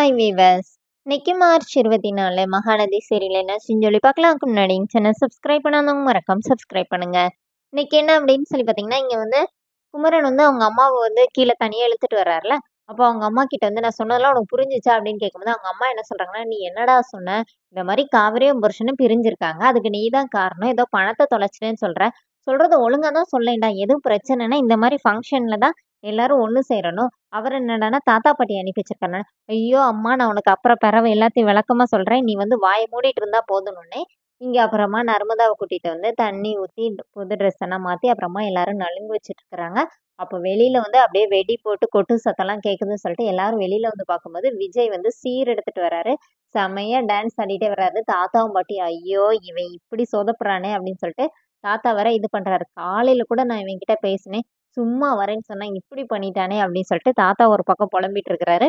Hi viewers. இன்னைக்கு March 24 Mahanadhi serial என்னாச்சுன்னு சொல்லி பார்க்கலாம்க்கு முன்னாடி சேனல் சப்ஸ்கிரைப் பண்ணாதவங்க மறக்காம சப்ஸ்கிரைப் பண்ணுங்க. இன்னைக்கு என்ன அப்படின்னு சொல்லி பார்த்தீங்கன்னா, இங்க வந்து குமரன் வந்து அவங்க அம்மாவை வந்து கீழே தனியா இழுத்துட்டு வர்றாருல. அப்போ அவங்க அம்மா கிட்ட வந்து நான் சொன்னதெல்லாம் உனக்கு புரிஞ்சுச்சா அப்படின்னு கேட்கும்போது அவங்க அம்மா என்ன சொல்றாங்கன்னா, நீ என்னடா சொன்ன, இந்த மாதிரி காவிரியும் புருஷனும் பிரிஞ்சிருக்காங்க, அதுக்கு நீ தான் காரணம், ஏதோ பணத்தை தொலைச்சிட்டேன்னு சொல்றது ஒழுங்கா தான் சொல்லேன்டா, எதுவும் பிரச்சனைனா இந்த மாதிரி ஃபங்க்ஷன்ல தான் எல்லாரும் ஒண்ணு சேரணும். அவர் என்னடான்னா தாத்தா பாட்டி அனுப்பி வச்சிருக்காரு. ஐயோ அம்மா, நான் உனக்கு அப்புறம் பிறவு எல்லாத்தையும் விளக்கமா சொல்றேன், நீ வந்து வாயை மூடிட்டு இருந்தா போதும்னு இங்க அப்புறமா நர்மதாவை கூட்டிட்டு வந்து தண்ணி ஊத்தி புது ட்ரெஸ் எல்லாம் மாத்தி அப்புறமா எல்லாரும் நலுங்கு வச்சுட்டு இருக்கிறாங்க. அப்ப வெளியில வந்து அப்படியே வெடி போட்டு கொட்டு சத்தம்லாம் கேக்குதுன்னு சொல்லிட்டு எல்லாரும் வெளியில வந்து பார்க்கும்போது விஜய் வந்து சீர் எடுத்துட்டு வர்றாரு. செமையா டான்ஸ் ஆடிட்டே வர்றாரு. தாத்தாவும் பாட்டி ஐயோ இவன் இப்படி சொதப்புறானே அப்படின்னு சொல்லிட்டு தாத்தா வர இது பண்றாரு. காலையில கூட நான் இவன் கிட்ட பேசினேன், சும்மா வரேன்னு சொன்னா இப்படி பண்ணிட்டானே அப்படின்னு சொல்லிட்டு தாத்தா ஒரு பக்கம் புலம்பிட்டு இருக்கிறாரு.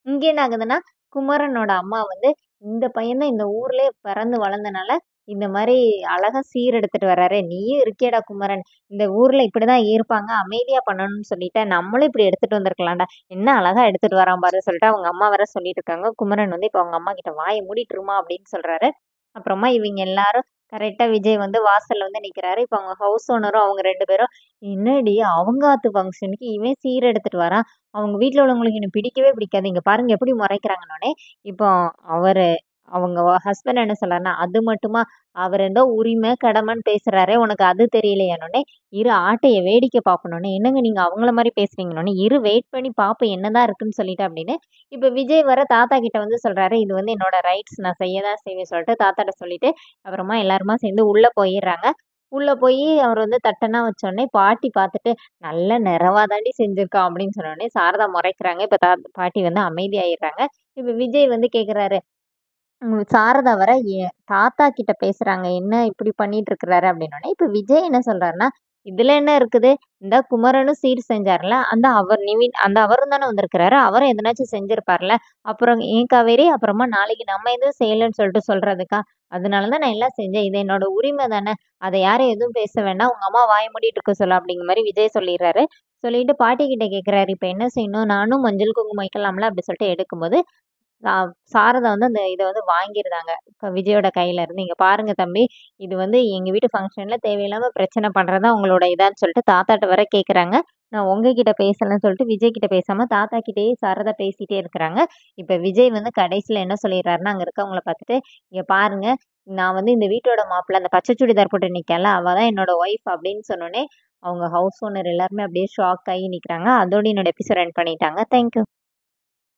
இங்க என்ன ஆகுதுன்னா, குமரனோட அம்மா வந்து இந்த பையன் தான் இந்த ஊர்லயே பிறந்து வளர்ந்தனால இந்த மாதிரி அழகா சீர் எடுத்துட்டு வர்றாரு, நீயும் இருக்கியடா குமரன், இந்த ஊர்ல இப்படிதான் இருப்பாங்க, அமைதியா பண்ணணும்னு சொல்லிட்டு நம்மளும் இப்படி எடுத்துட்டு வந்திருக்கலாம்டா, என்ன அழகா எடுத்துட்டு வரான் பாரு சொல்லிட்டு அவங்க அம்மா வர சொல்லிட்டு இருக்காங்க. குமரன் வந்து இப்ப அவங்க அம்மா கிட்ட வாயை மூடிட்டுருமா அப்படின்னு சொல்றாரு. அப்புறமா இவங்க எல்லாரும் கரெக்டா விஜய் வந்து வாசல்ல வந்து நிக்கிறாரு. இப்ப அவங்க ஹவுஸ் ஓனரும் அவங்க 2 பேரும், என்னடி அவங்க ஆத்து ஃபங்க்ஷனுக்கு இவன் சீர் எடுத்துட்டு வரான், அவங்க வீட்ல உள்ளவங்களுக்கு எனக்கு பிடிக்கவே பிடிக்காது, இங்க பாருங்க எப்படி முறைக்கிறாங்கன்னோடனே இப்போ அவரு அவங்க ஹஸ்பண்ட் என்ன சொல்றாருன்னா, அது மட்டுமா, அவர் ஏதோ உரிமை கடமைன்னு பேசுறாரே, உனக்கு அது தெரியலையானோடனே, இரு ஆட்டைய வேடிக்கை பார்ப்பனோடனே, என்னங்க நீங்க அவங்கள மாதிரி பேசுறீங்கன்னோடனே, இரு வெயிட் பண்ணி பார்ப்போம் என்னதான் இருக்குன்னு சொல்லிட்டு அப்படின்னு இப்ப விஜய் வர தாத்தா கிட்ட வந்து சொல்றாரு, இது வந்து என்னோட ரைட்ஸ், நான் செய்யதான் செய்வேன் சொல்லிட்டு தாத்தாட்ட சொல்லிட்டு அப்புறமா எல்லாருமா சேர்ந்து உள்ள போயிடுறாங்க. உள்ள போய் அவர் வந்து தட்டனா வச்சோடனே பாட்டி பார்த்துட்டு, நல்ல நிறைவா தாண்டி செஞ்சிருக்கான் அப்படின்னு சொன்னோடனே சாரதா முறைக்கிறாங்க. இப்ப பாட்டி வந்து அமைதியாயிடுறாங்க. இப்ப விஜய் வந்து கேக்குறாரு, சாரதா வர தாத்தா கிட்ட பேசுறாங்க, என்ன இப்படி பண்ணிட்டு இருக்கிறாரு அப்படின்னோடனே இப்ப விஜய் என்ன சொல்றாருன்னா, இதுல என்ன இருக்குது, இந்த குமரனும் சீர் செஞ்சார்ல, அந்த அவர் நிவின் அந்த அவரும் தானே வந்திருக்கிறாரு, அவரும் எதனாச்சும் செஞ்சிருப்பார்ல, அப்புறம் ஏன் காவேரி, அப்புறமா நாளைக்கு நம்ம எதுவும் செய்யலைன்னு சொல்லிட்டு சொல்றதுக்கா, அதனாலதான் நான் எல்லாம் செஞ்சேன், இது என்னோட உரிமை தானே, அதை யாரும் எதுவும் பேச வேண்டாம், உங்க அம்மா வாய மூடிட்டு இருக்க சொல்ல அப்படிங்கிற மாதிரி விஜய் சொல்லிடுறாரு. சொல்லிட்டு பாட்டி கிட்ட கேக்குறாரு, இப்ப என்ன செய்யணும், நானும் மஞ்சள் குங்குமம் வைக்கலாம்ல அப்படி சொல்லிட்டு எடுக்கும்போது சாரதா வந்து அந்த இதை வந்து வாங்கிருந்தாங்க விஜயோட கையில இருந்து. இங்க பாருங்க தம்பி, இது வந்து எங்க வீட்டு ஃபங்க்ஷன்ல தேவையில்லாம பிரச்சனை பண்றதா உங்களோட இதான்னு சொல்லிட்டு தாத்தாட்ட வர கேக்குறாங்க. நான் உங்ககிட்ட பேசலன்னு சொல்லிட்டு விஜய் கிட்ட பேசாம தாத்தா கிட்டேயே சாரதா பேசிட்டே இருக்கிறாங்க. இப்ப விஜய் வந்து கடைசியில என்ன சொல்லிடுறாருன்னா, அங்க இருக்கவங்கள பார்த்துட்டு, இங்க பாருங்க, நான் வந்து இந்த வீட்டோட மாப்பிள்ள, அந்த பச்சை சுடிதார் போட்டு நிக்கல, அவதான் என்னோட ஒய்ஃப் அப்படின்னு சொன்னோடனே அவங்க ஹவுஸ் ஓனர் எல்லாருமே அப்படியே ஷாக் ஆகி நிக்கிறாங்க. அதோட என்னோட எபிசோட் ரன் பண்ணிட்டாங்க. தேங்க்யூ.